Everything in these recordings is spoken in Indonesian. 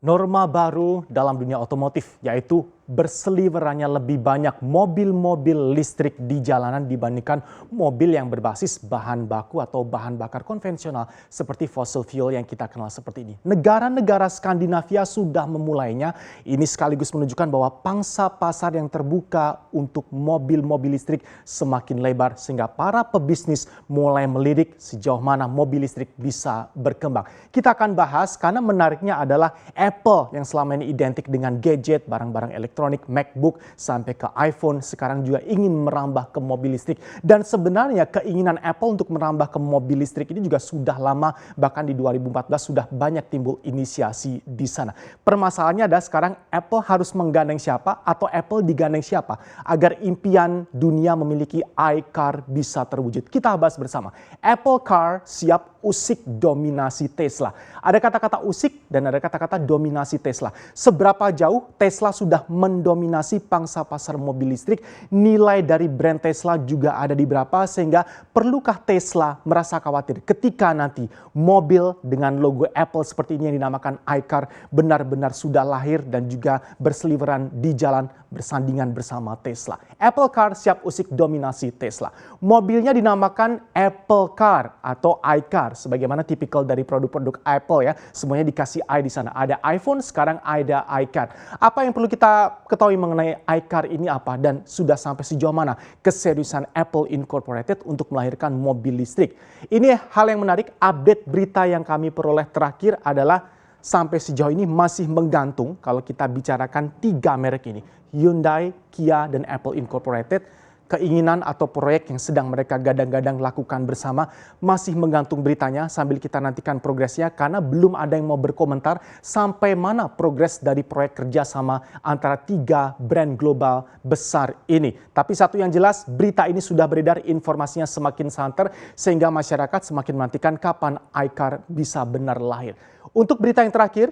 Norma baru dalam dunia otomotif, yaitu berseliwerannya lebih banyak mobil-mobil listrik di jalanan dibandingkan mobil yang berbasis bahan baku atau bahan bakar konvensional seperti fossil fuel yang kita kenal seperti ini. Negara-negara Skandinavia sudah memulainya. Ini sekaligus menunjukkan bahwa pangsa pasar yang terbuka untuk mobil-mobil listrik semakin lebar sehingga para pebisnis mulai melirik sejauh mana mobil listrik bisa berkembang. Kita akan bahas karena menariknya adalah Apple yang selama ini identik dengan gadget, barang-barang elektronik, MacBook, sampai ke iPhone, sekarang juga ingin merambah ke mobil listrik. Dan sebenarnya keinginan Apple untuk merambah ke mobil listrik ini juga sudah lama, bahkan di 2014 sudah banyak timbul inisiasi di sana. Permasalahannya adalah sekarang Apple harus menggandeng siapa atau Apple digandeng siapa agar impian dunia memiliki iCar bisa terwujud. Kita bahas bersama. Apple Car siap usik dominasi Tesla. Ada kata-kata usik dan ada kata-kata dominasi Tesla. Seberapa jauh Tesla sudah mendominasi pangsa pasar mobil listrik? Nilai dari brand Tesla juga ada di berapa? Sehingga perlukah Tesla merasa khawatir ketika nanti mobil dengan logo Apple seperti ini yang dinamakan iCar benar-benar sudah lahir dan juga berseliweran di jalan bersandingan bersama Tesla. Apple Car siap usik dominasi Tesla. Mobilnya dinamakan Apple Car atau iCar sebagaimana tipikal dari produk-produk Apple ya. Semuanya dikasih i di sana. Ada iPhone, sekarang ada iCar. Apa yang perlu kita ketahui mengenai iCar ini apa dan sudah sampai sejauh mana keseriusan Apple Incorporated untuk melahirkan mobil listrik. Ini hal yang menarik, update berita yang kami peroleh terakhir adalah sampai sejauh ini masih menggantung kalau kita bicarakan 3 merek ini. Hyundai, Kia, dan Apple Incorporated. Keinginan atau proyek yang sedang mereka gadang-gadang lakukan bersama masih menggantung beritanya sambil kita nantikan progresnya karena belum ada yang mau berkomentar sampai mana progres dari proyek kerjasama antara 3 brand global besar ini. Tapi satu yang jelas, berita ini sudah beredar, informasinya semakin santer sehingga masyarakat semakin menantikan kapan iCar bisa benar lahir. Untuk berita yang terakhir,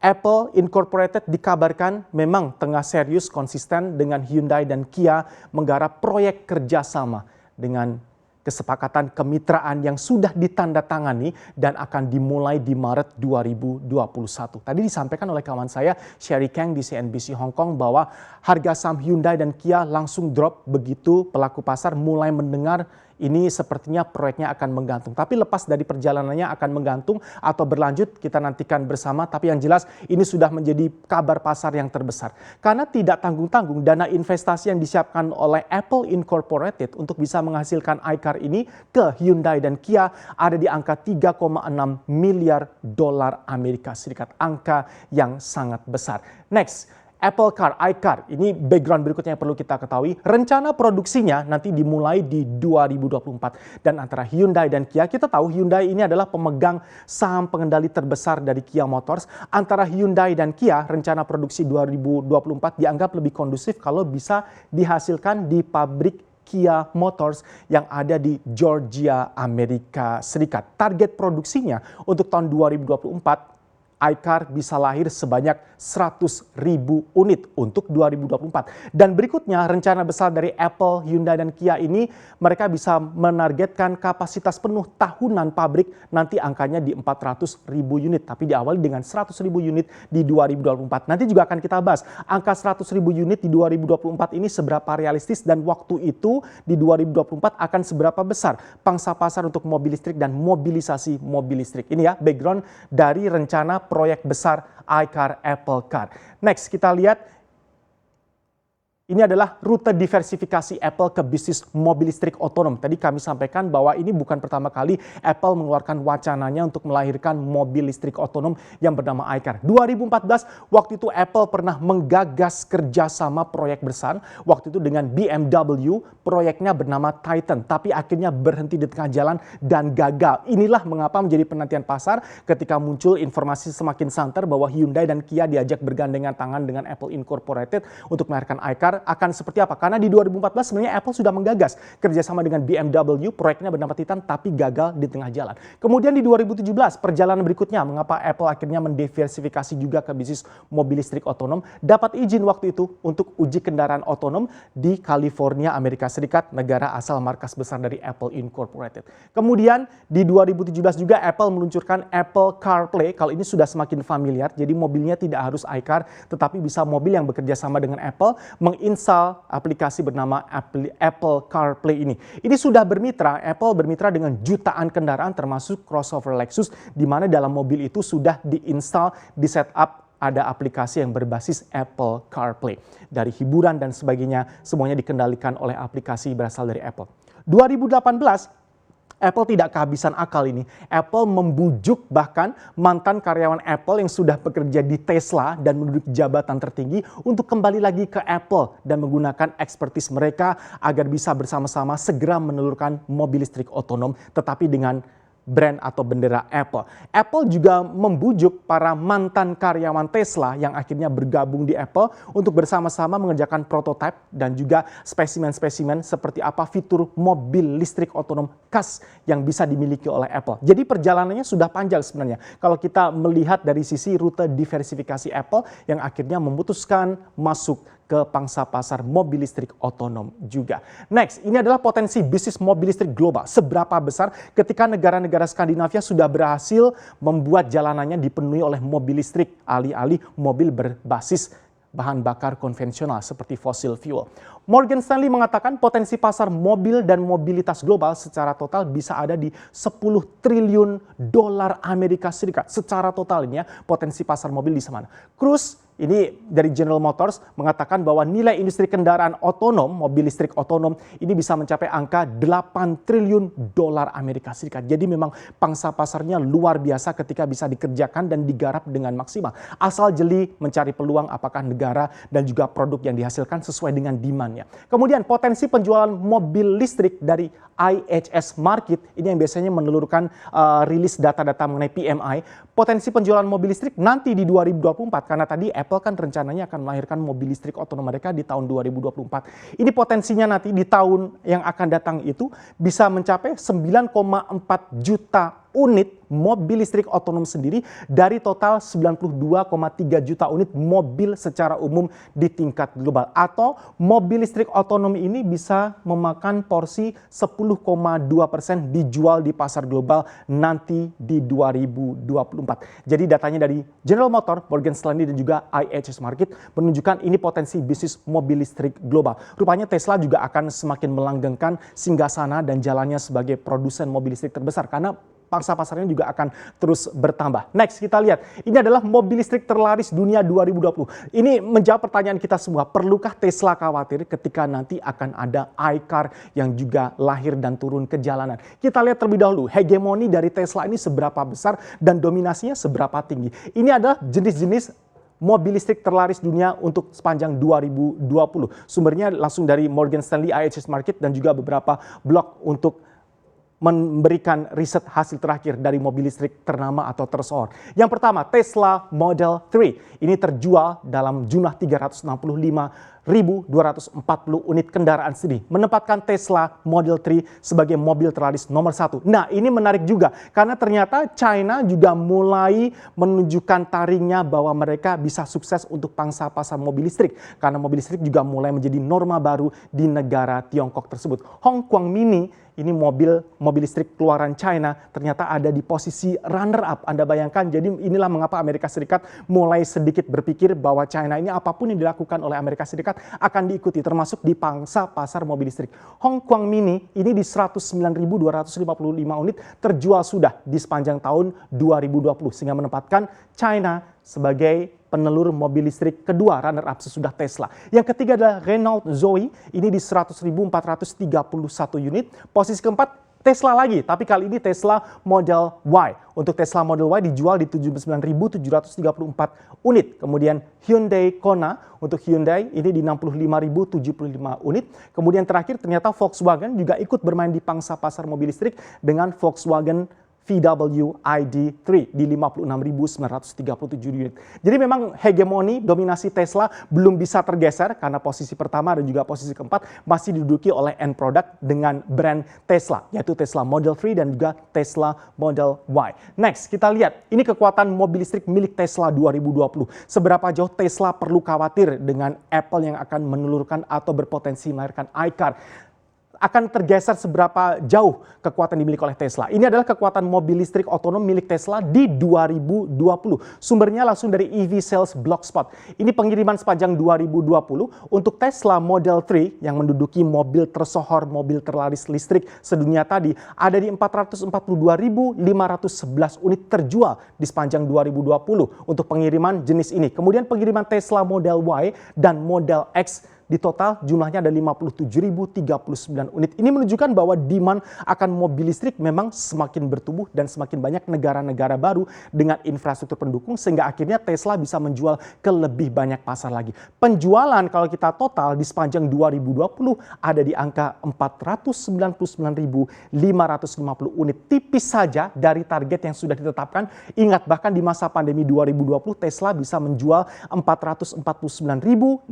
Apple Incorporated dikabarkan memang tengah serius konsisten dengan Hyundai dan Kia menggarap proyek kerjasama dengan kesepakatan kemitraan yang sudah ditandatangani dan akan dimulai di Maret 2021. Tadi disampaikan oleh kawan saya Sherry Kang di CNBC Hong Kong bahwa harga saham Hyundai dan Kia langsung drop begitu pelaku pasar mulai mendengar ini sepertinya proyeknya akan menggantung. Tapi lepas dari perjalanannya akan menggantung atau berlanjut kita nantikan bersama. Tapi yang jelas ini sudah menjadi kabar pasar yang terbesar. Karena tidak tanggung-tanggung dana investasi yang disiapkan oleh Apple Incorporated untuk bisa menghasilkan iCar ini ke Hyundai dan Kia ada di angka 3,6 miliar dolar Amerika Serikat. Angka yang sangat besar. Next. Apple Car, iCar, ini background berikutnya yang perlu kita ketahui. Rencana produksinya nanti dimulai di 2024. Dan antara Hyundai dan Kia, kita tahu Hyundai ini adalah pemegang saham pengendali terbesar dari Kia Motors. Antara Hyundai dan Kia, rencana produksi 2024 dianggap lebih kondusif kalau bisa dihasilkan di pabrik Kia Motors yang ada di Georgia, Amerika Serikat. Target produksinya untuk tahun 2024, iCar bisa lahir sebanyak 100.000 unit untuk 2024. Dan berikutnya rencana besar dari Apple, Hyundai, dan Kia ini mereka bisa menargetkan kapasitas penuh tahunan pabrik nanti angkanya di 400.000 unit. Tapi diawali dengan 100.000 unit di 2024. Nanti juga akan kita bahas angka 100.000 unit di 2024 ini seberapa realistis dan waktu itu di 2024 akan seberapa besar pangsa pasar untuk mobil listrik dan mobilisasi mobil listrik. Ini ya background dari rencana proyek besar iCar Apple Car. Next kita lihat ini adalah rute diversifikasi Apple ke bisnis mobil listrik otonom. Tadi kami sampaikan bahwa ini bukan pertama kali Apple mengeluarkan wacananya untuk melahirkan mobil listrik otonom yang bernama iCar. 2014 waktu itu Apple pernah menggagas kerjasama proyek besar. Waktu itu dengan BMW, proyeknya bernama Titan. Tapi akhirnya berhenti di tengah jalan dan gagal. Inilah mengapa menjadi penantian pasar ketika muncul informasi semakin santer bahwa Hyundai dan Kia diajak bergandengan tangan dengan Apple Incorporated untuk melahirkan iCar. iCar akan seperti apa? Karena di 2014 sebenarnya Apple sudah menggagas kerjasama dengan BMW, proyeknya bernama Titan tapi gagal di tengah jalan. Kemudian di 2017 perjalanan berikutnya mengapa Apple akhirnya mendiversifikasi juga ke bisnis mobil listrik otonom, dapat izin waktu itu untuk uji kendaraan otonom di California, Amerika Serikat, negara asal markas besar dari Apple Incorporated. Kemudian di 2017 juga Apple meluncurkan Apple CarPlay. Kalau ini sudah semakin familiar, jadi mobilnya tidak harus iCar, tetapi bisa mobil yang bekerja sama dengan Apple menginstal aplikasi bernama Apple CarPlay ini. Ini sudah bermitra, Apple bermitra dengan jutaan kendaraan termasuk crossover Lexus, di mana dalam mobil itu sudah diinstal, di setup ada aplikasi yang berbasis Apple CarPlay. Dari hiburan dan sebagainya, semuanya dikendalikan oleh aplikasi berasal dari Apple. 2018, Apple tidak kehabisan akal ini. Apple membujuk bahkan mantan karyawan Apple yang sudah bekerja di Tesla dan menduduki jabatan tertinggi untuk kembali lagi ke Apple dan menggunakan ekspertis mereka agar bisa bersama-sama segera menelurkan mobil listrik otonom, tetapi dengan brand atau bendera Apple. Apple juga membujuk para mantan karyawan Tesla yang akhirnya bergabung di Apple untuk bersama-sama mengerjakan prototipe dan juga spesimen-spesimen seperti apa fitur mobil listrik otonom khas yang bisa dimiliki oleh Apple. Jadi perjalanannya sudah panjang sebenarnya. Kalau kita melihat dari sisi rute diversifikasi Apple yang akhirnya memutuskan masuk ke pangsa pasar mobil listrik otonom juga. Next, ini adalah potensi bisnis mobil listrik global. Seberapa besar ketika negara-negara Skandinavia sudah berhasil membuat jalanannya dipenuhi oleh mobil listrik, alih-alih mobil berbasis bahan bakar konvensional seperti fossil fuel. Morgan Stanley mengatakan potensi pasar mobil dan mobilitas global secara total bisa ada di 10 triliun dolar Amerika Serikat. Secara total ini ya, potensi pasar mobil di mana? Cruise ini dari General Motors mengatakan bahwa nilai industri kendaraan otonom, mobil listrik otonom ini bisa mencapai angka 8 triliun dolar Amerika Serikat. Jadi memang pangsa pasarnya luar biasa ketika bisa dikerjakan dan digarap dengan maksimal. Asal jeli mencari peluang apakah negara dan juga produk yang dihasilkan sesuai dengan demand-nya. Kemudian potensi penjualan mobil listrik dari IHS Markit, ini yang biasanya menelurkan rilis data-data mengenai PMI. Potensi penjualan mobil listrik nanti di 2024, karena tadi Apple kan rencananya akan melahirkan mobil listrik otonom mereka di tahun 2024. Ini potensinya nanti di tahun yang akan datang itu bisa mencapai 9,4 juta unit mobil listrik otonom sendiri dari total 92,3 juta unit mobil secara umum di tingkat global. Atau mobil listrik otonom ini bisa memakan porsi 10,2% dijual di pasar global nanti di 2024. Jadi datanya dari General Motors, Morgan Stanley dan juga IHS Markit menunjukkan ini potensi bisnis mobil listrik global. Rupanya Tesla juga akan semakin melanggengkan singgasana dan jalannya sebagai produsen mobil listrik terbesar karena pangsa pasarnya juga akan terus bertambah. Next, kita lihat. Ini adalah mobil listrik terlaris dunia 2020. Ini menjawab pertanyaan kita semua. Perlukah Tesla khawatir ketika nanti akan ada iCar yang juga lahir dan turun ke jalanan? Kita lihat terlebih dahulu. Hegemoni dari Tesla ini seberapa besar dan dominasinya seberapa tinggi. Ini adalah jenis-jenis mobil listrik terlaris dunia untuk sepanjang 2020. Sumbernya langsung dari Morgan Stanley, IHS Markit, dan juga beberapa blog untuk memberikan riset hasil terakhir dari mobil listrik ternama atau tersohor. Yang pertama, Tesla Model 3. Ini terjual dalam jumlah 365.240 unit kendaraan sendiri, menempatkan Tesla Model 3 sebagai mobil terlaris nomor 1. Nah, ini menarik juga karena ternyata China juga mulai menunjukkan taringnya bahwa mereka bisa sukses untuk pangsa pasar mobil listrik karena mobil listrik juga mulai menjadi norma baru di negara Tiongkok tersebut. Hongguang Mini, ini mobil listrik keluaran China, ternyata ada di posisi runner up. Anda bayangkan, jadi inilah mengapa Amerika Serikat mulai sedikit berpikir bahwa China ini apapun yang dilakukan oleh Amerika Serikat akan diikuti, termasuk di pangsa pasar mobil listrik. Hongguang Mini ini di 109.255 unit terjual sudah di sepanjang tahun 2020, sehingga menempatkan China sebagai penelur mobil listrik kedua, runner up sesudah Tesla. Yang ketiga adalah Renault Zoe, ini di 100.431 unit. Posisi keempat Tesla lagi, tapi kali ini Tesla Model Y. Untuk Tesla Model Y dijual di 79.734 unit. Kemudian Hyundai Kona, untuk Hyundai ini di 65.075 unit. Kemudian terakhir ternyata Volkswagen juga ikut bermain di pangsa pasar mobil listrik dengan Volkswagen VW ID3 di 56.937 unit. Jadi memang hegemoni dominasi Tesla belum bisa tergeser karena posisi pertama dan juga posisi keempat masih diduduki oleh end product dengan brand Tesla, yaitu Tesla Model 3 dan juga Tesla Model Y. Next, kita lihat ini kekuatan mobil listrik milik Tesla 2020. Seberapa jauh Tesla perlu khawatir dengan Apple yang akan menelurkan atau berpotensi melahirkan iCar. Akan tergeser seberapa jauh kekuatan dimiliki oleh Tesla. Ini adalah kekuatan mobil listrik otonom milik Tesla di 2020. Sumbernya langsung dari EV Sales Blogspot. Ini pengiriman sepanjang 2020 untuk Tesla Model 3 yang menduduki mobil tersohor, mobil terlaris listrik sedunia tadi ada di 442.511 unit terjual di sepanjang 2020 untuk pengiriman jenis ini. Kemudian pengiriman Tesla Model Y dan Model X di total jumlahnya ada 57.039 unit. Ini menunjukkan bahwa demand akan mobil listrik memang semakin bertumbuh dan semakin banyak negara-negara baru dengan infrastruktur pendukung sehingga akhirnya Tesla bisa menjual ke lebih banyak pasar lagi. Penjualan kalau kita total di sepanjang 2020 ada di angka 499.550 unit. Tipis saja dari target yang sudah ditetapkan. Ingat bahkan di masa pandemi 2020 Tesla bisa menjual 449.550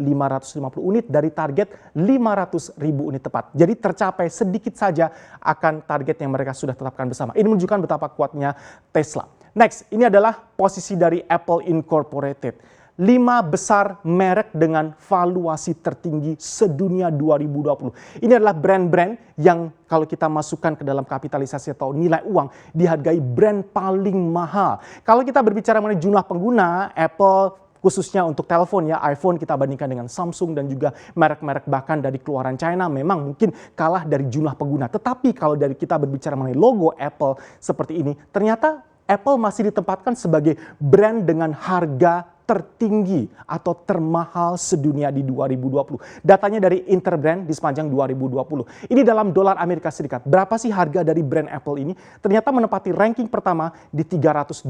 unit dari target 500.000 unit tepat. Jadi tercapai sedikit saja akan target yang mereka sudah tetapkan bersama. Ini menunjukkan betapa kuatnya Tesla. Next, ini adalah posisi dari Apple Incorporated. 5 besar merek dengan valuasi tertinggi sedunia 2020. Ini adalah brand-brand yang kalau kita masukkan ke dalam kapitalisasi atau nilai uang dihargai brand paling mahal. Kalau kita berbicara mengenai jumlah pengguna, Apple khususnya untuk telepon ya, iPhone kita bandingkan dengan Samsung dan juga merek-merek bahkan dari keluaran China memang mungkin kalah dari jumlah pengguna. Tetapi kalau dari kita berbicara mengenai logo Apple seperti ini, ternyata Apple masih ditempatkan sebagai brand dengan harga tertinggi atau termahal sedunia di 2020. Datanya dari Interbrand di sepanjang 2020. Ini dalam dolar Amerika Serikat. Berapa sih harga dari brand Apple ini? Ternyata menempati ranking pertama di 323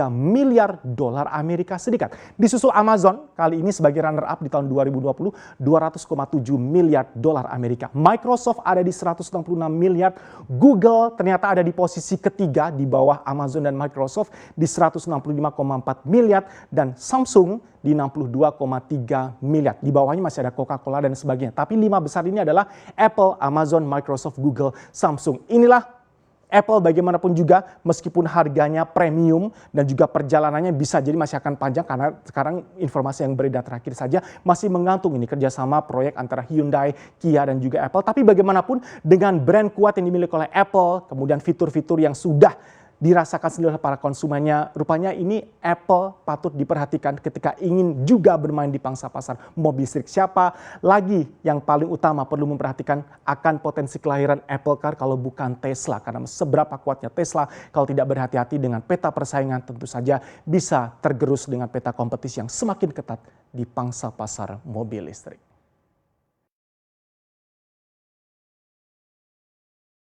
miliar dolar Amerika Serikat. Disusul Amazon kali ini sebagai runner up di tahun 2020 200,7 miliar dolar Amerika. Microsoft ada di 166 miliar. Google ternyata ada di posisi ketiga di bawah Amazon dan Microsoft di 165,4 miliar dan Samsung di 62,3 miliar. Di bawahnya masih ada Coca-Cola dan sebagainya. Tapi 5 besar ini adalah Apple, Amazon, Microsoft, Google, Samsung. Inilah Apple bagaimanapun juga meskipun harganya premium dan juga perjalanannya bisa jadi masih akan panjang karena sekarang informasi yang beredar terakhir saja masih menggantung ini kerjasama proyek antara Hyundai, Kia dan juga Apple. Tapi bagaimanapun dengan brand kuat yang dimiliki oleh Apple, kemudian fitur-fitur yang sudah dirasakan sendiri oleh para konsumennya. Rupanya ini Apple patut diperhatikan ketika ingin juga bermain di pangsa pasar mobil listrik. Siapa lagi yang paling utama perlu memperhatikan akan potensi kelahiran Apple Car kalau bukan Tesla. Karena seberapa kuatnya Tesla kalau tidak berhati-hati dengan peta persaingan tentu saja bisa tergerus dengan peta kompetisi yang semakin ketat di pangsa pasar mobil listrik.